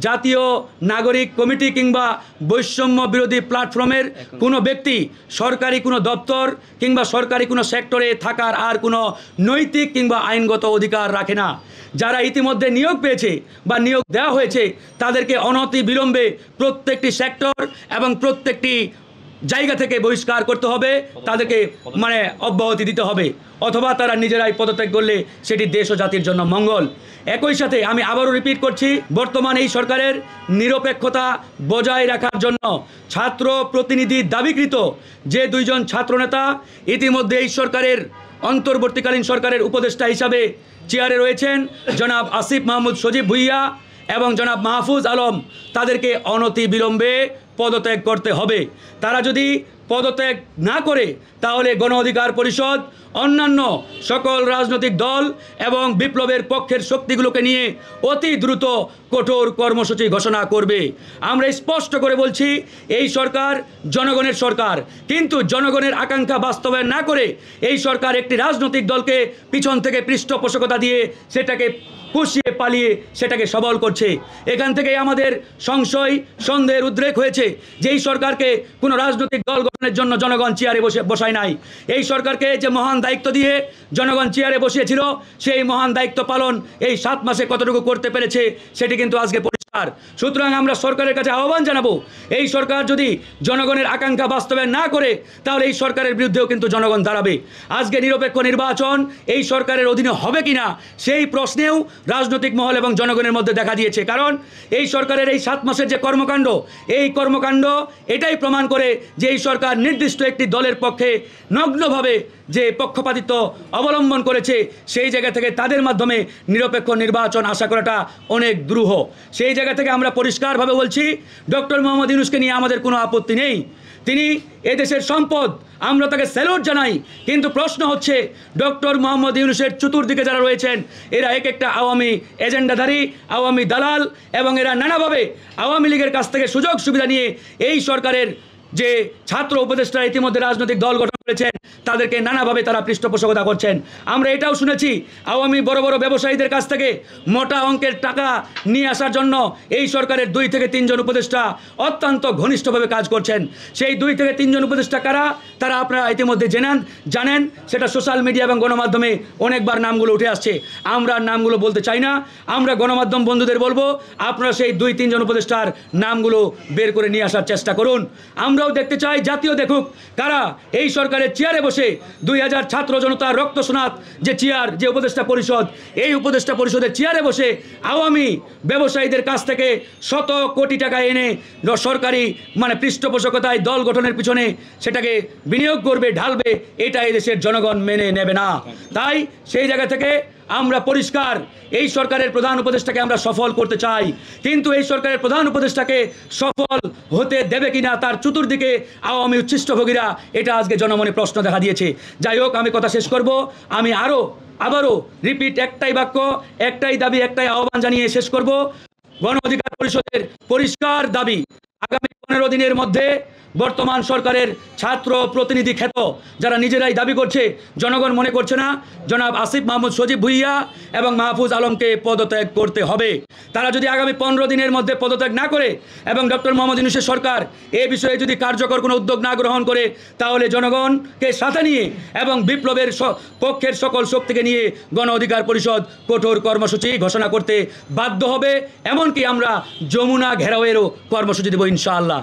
জাতীয় নাগরিক কমিটি কিংবা বৈষম্য বিরোধী প্ল্যাটফর্মের কোনো ব্যক্তি সরকারি কোনো দপ্তর কিংবা সরকারি কোনো সেক্টরে থাকার আর কোনো নৈতিক কিংবা আইনগত অধিকার রাখে না। যারা ইতিমধ্যে নিয়োগ পেয়েছে বা নিয়োগ দেওয়া হয়েছে তাদেরকে অনতি বিলম্বে প্রত্যেকটি সেক্টর এবং প্রত্যেকটি জায়গা থেকে বহিষ্কার করতে হবে, তাদেরকে অব্যাহতি দিতে হবে, অথবা তারা নিজেরাই পদত্যাগ করলে সেটি দেশ ও জাতির জন্য মঙ্গল। একই সাথে আমি আবারও রিপিট করছি, বর্তমান এই সরকারের নিরপেক্ষতা বজায় রাখার জন্য ছাত্র প্রতিনিধি দাবিকৃত যে দুইজন ছাত্রনেতা ইতিমধ্যে এই সরকারের অন্তর্বর্তীকালীন সরকারের উপদেষ্টা হিসাবে চেয়ারে রয়েছেন, জনাব আসিফ মাহমুদ সজীব ভুইয়া এবং জনাব মাহফুজ আলম, তাদেরকে অনতি বিলম্বে পদত্যাগ করতে হবে। তারা যদি পদত্যাগ না করে তাহলে গণ অধিকার পরিষদ অন্যান্য সকল রাজনৈতিক দল এবং বিপ্লবের পক্ষের শক্তিগুলোকে নিয়ে অতি দ্রুত কঠোর কর্মসূচি ঘোষণা করবে। আমরা স্পষ্ট করে বলছি, এই সরকার জনগণের সরকার, কিন্তু জনগণের আকাঙ্ক্ষা বাস্তবায়ন না করে এই সরকার একটি রাজনৈতিক দলকে পিছন থেকে পৃষ্ঠপোষকতা দিয়ে সেটাকে পুষিয়ে পালিয়ে সেটাকে সবল করছে। এখান থেকেই আমাদের সংশয় সন্দেহের উদ্রেক হয়েছে যে এই সরকারকে কোনো রাজনৈতিক দল গঠনের জন্য জনগণ চেয়ারে বসায় নাই। এই সরকারকে যে মহান দায়িত্ব দিয়ে জনগণ চেয়ারে বসিয়েছিল সেই মহান দায়িত্ব পালন এই 7 মাসে কতটুকু করতে পেরেছে সেটি কিন্তু আজকে পরিষ্কার। সুতরাং আমরা সরকারের কাছে আহ্বান জানাবো, এই সরকার যদি জনগণের আকাঙ্ক্ষা বাস্তবায়ন না করে তাহলে এই সরকারের বিরুদ্ধেও কিন্তু জনগণ দাঁড়াবে। আজকে নিরপেক্ষ নির্বাচন এই সরকারের অধীনে হবে কিনা সেই প্রশ্নেও রাজনৈতিক মহল এবং জনগণের মধ্যে দেখা দিয়েছে। কারণ এই সরকারের এই 7 মাসের যে কর্মকাণ্ড, এই কর্মকাণ্ড এটাই প্রমাণ করে যে এই সরকার নির্দিষ্ট একটি দলের পক্ষে নগ্নভাবে যে পক্ষপাতিত্ব অবলম্বন করেছে, সেই জায়গা থেকে তাদের মাধ্যমে নিরপেক্ষ নির্বাচন আশা করাটা অনেক দুরূহ। সেই জায়গা থেকে আমরা পরিষ্কারভাবে বলছি, ডক্টর মোহাম্মদ ইউনূসকে নিয়ে আমাদের কোনো আপত্তি নেই, তিনি এদেশের সম্পদ, আমরা তাকে স্যালুট জানাই। কিন্তু প্রশ্ন হচ্ছে, ডক্টর মোহাম্মদ ইউনূসের চতুর্দিকে যারা রয়েছেন এরা এক একটা আওয়ামী এজেন্ডাধারী, আওয়ামী দালাল, এবং এরা নানাভাবে আওয়ামী লীগের কাছ থেকে সুযোগ সুবিধা নিয়ে এই সরকারের যে ছাত্র উপদেষ্টারা ইতিমধ্যে রাজনৈতিক দল গঠন করেছেন তাদেরকে নানাভাবে তারা পৃষ্ঠপোষকতা করছেন। আমরা এটাও শুনেছি আওয়ামী বড় বড় ব্যবসায়ীদের কাছ থেকে মোটা অঙ্কের টাকা নিয়ে আসার জন্য এই সরকারের 2 থেকে 3 জন উপদেষ্টা অত্যন্ত ঘনিষ্ঠভাবে কাজ করছেন। সেই 2 থেকে 3 জন উপদেষ্টা কারা তারা আপনারা ইতিমধ্যে জানেন, সেটা সোশ্যাল মিডিয়া এবং গণমাধ্যমে অনেকবার নামগুলো উঠে আসছে। আমরা নামগুলো বলতে চাই না, আমরা গণমাধ্যম বন্ধুদের বলবো আপনারা সেই 2-3 জন উপদেষ্টার নামগুলো বের করে নিয়ে আসার চেষ্টা করুন। আমরাও দেখতে চাই, জাতীয় দেখুক কারা এই সরকারের চেয়ারে বসে 2000 ছাত্র জনতার রক্ত সোনাত যে চেয়ার, যে উপদেষ্টা পরিষদ, এই উপদেষ্টা পরিষদের চেয়ারে বসে আওয়ামী ব্যবসায়ীদের কাছ থেকে শত কোটি টাকা এনে সরকারি পৃষ্ঠপোষকতায় দল গঠনের পিছনে সেটাকে বিনিয়োগ করবে, ঢালবে, এটা এই দেশের জনগণ মেনে নেবে না। তাই সেই জায়গা থেকে আমরা পরিষ্কার, এই সরকারের প্রধান উপদেষ্টাকে আমরা সফল করতে চাই, কিন্তু এই সরকারের প্রধান উপদেষ্টাকে সফল হতে দেবে কিনা তার চতুর্দিকে আওয়ামী উচ্ছিষ্টভোগীরা, এটা আজকে জনমনে প্রশ্ন দেখা দিয়েছে। যাই হোক, আমি কথা শেষ করব, আমি আবারও রিপিট, একটাই বাক্য, একটাই দাবি, একটাই আহ্বান জানিয়ে শেষ করব। গণ অধিকার পরিষদের পরিষ্কার দাবি, আগামী 15 দিনের মধ্যে বর্তমান সরকারের ছাত্র প্রতিনিধি খ্যাত যারা নিজেরাই দাবি করছে, জনগণ মনে করছে না, জনাব আসিফ মাহমুদ সজীব ভুইয়া এবং মাহফুজ আলমকে পদত্যাগ করতে হবে। তারা যদি আগামী 15 দিনের মধ্যে পদত্যাগ না করে এবং ডক্টর মোহাম্মদ ইউনূসের সরকার এ বিষয়ে যদি কার্যকর কোনো উদ্যোগ না গ্রহণ করে তাহলে জনগণকে সাথে নিয়ে এবং বিপ্লবের পক্ষের সকল শক্তিকে নিয়ে গণ অধিকার পরিষদ কঠোর কর্মসূচি ঘোষণা করতে বাধ্য হবে। এমনকি আমরা যমুনা ঘেরাওয়েরও কর্মসূচি দেব ইনশাআল্লাহ।